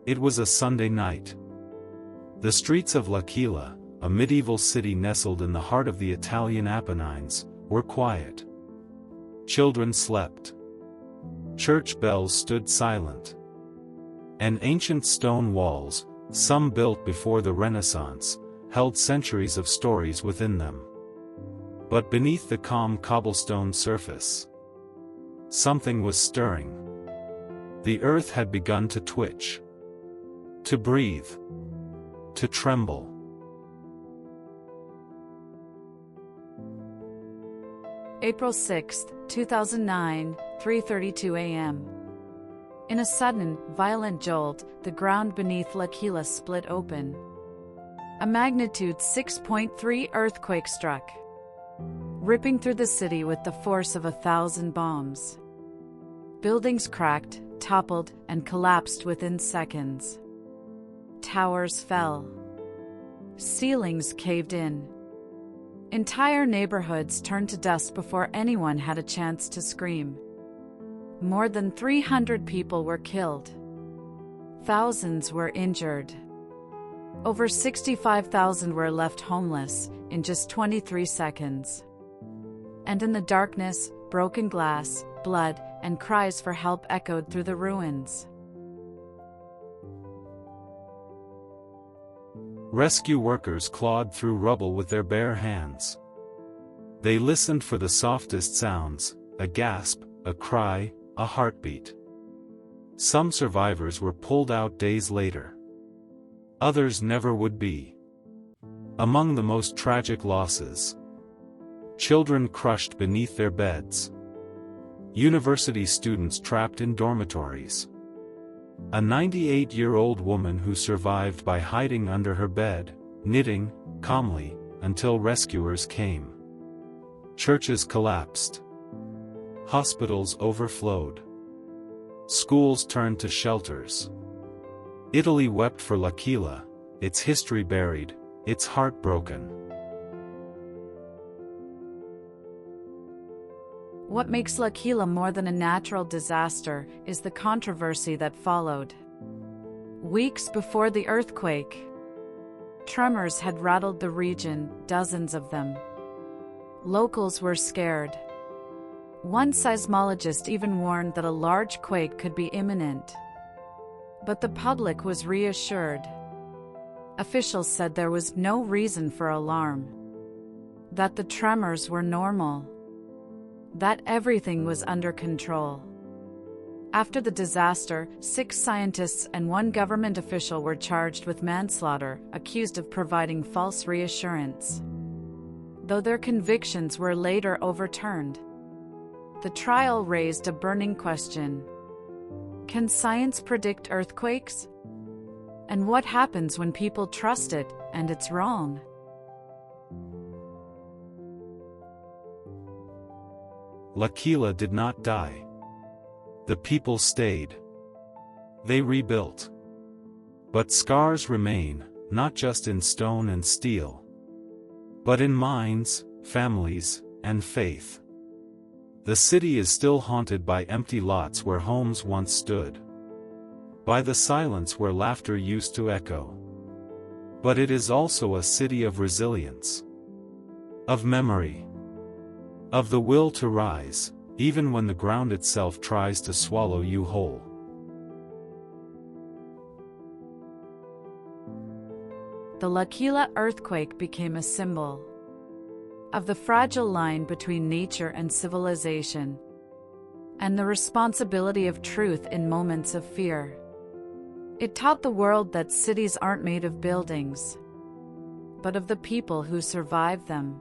It was a Sunday night. The streets of L'Aquila, a medieval city nestled in the heart of the Italian Apennines, were quiet. Children slept. Church bells stood silent. And ancient stone walls, some built before the Renaissance, held centuries of stories within them. But beneath the calm cobblestone surface, something was stirring. The earth had begun to twitch, to breathe, to tremble. April 6, 2009, 3:32 a.m. In a sudden, violent jolt, the ground beneath L'Aquila split open. A magnitude 6.3 earthquake struck, ripping through the city with the force of 1,000 bombs. Buildings cracked, toppled, and collapsed within seconds. Towers fell. Ceilings caved in. Entire neighborhoods turned to dust before anyone had a chance to scream. More than 300 people were killed. Thousands were injured. Over 65,000 were left homeless in just 23 seconds. And in the darkness, broken glass, blood, and cries for help echoed through the ruins. Rescue workers clawed through rubble with their bare hands. They listened for the softest sounds, a gasp, a cry, a heartbeat. Some survivors were pulled out days later. Others never would be. Among the most tragic losses, children crushed beneath their beds. University students trapped in dormitories. A 98-year-old woman who survived by hiding under her bed, knitting, calmly, until rescuers came. Churches collapsed. Hospitals overflowed. Schools turned to shelters. Italy wept for L'Aquila, its history buried, its heart broken. What makes L'Aquila more than a natural disaster is the controversy that followed. Weeks before the earthquake, tremors had rattled the region, dozens of them. Locals were scared. One seismologist even warned that a large quake could be imminent. But the public was reassured. Officials said there was no reason for alarm, that the tremors were normal, that everything was under control. After the disaster, 6 scientists and 1 government official were charged with manslaughter, accused of providing false reassurance. Though their convictions were later overturned, the trial raised a burning question. Can science predict earthquakes? And what happens when people trust it, and it's wrong? L'Aquila did not die. The people stayed. They rebuilt. But scars remain, not just in stone and steel, but in minds, families, and faith. The city is still haunted by empty lots where homes once stood, by the silence where laughter used to echo. But it is also a city of resilience, of memory, of the will to rise, even when the ground itself tries to swallow you whole. The L'Aquila earthquake became a symbol of the fragile line between nature and civilization, and the responsibility of truth in moments of fear. It taught the world that cities aren't made of buildings, but of the people who survive them.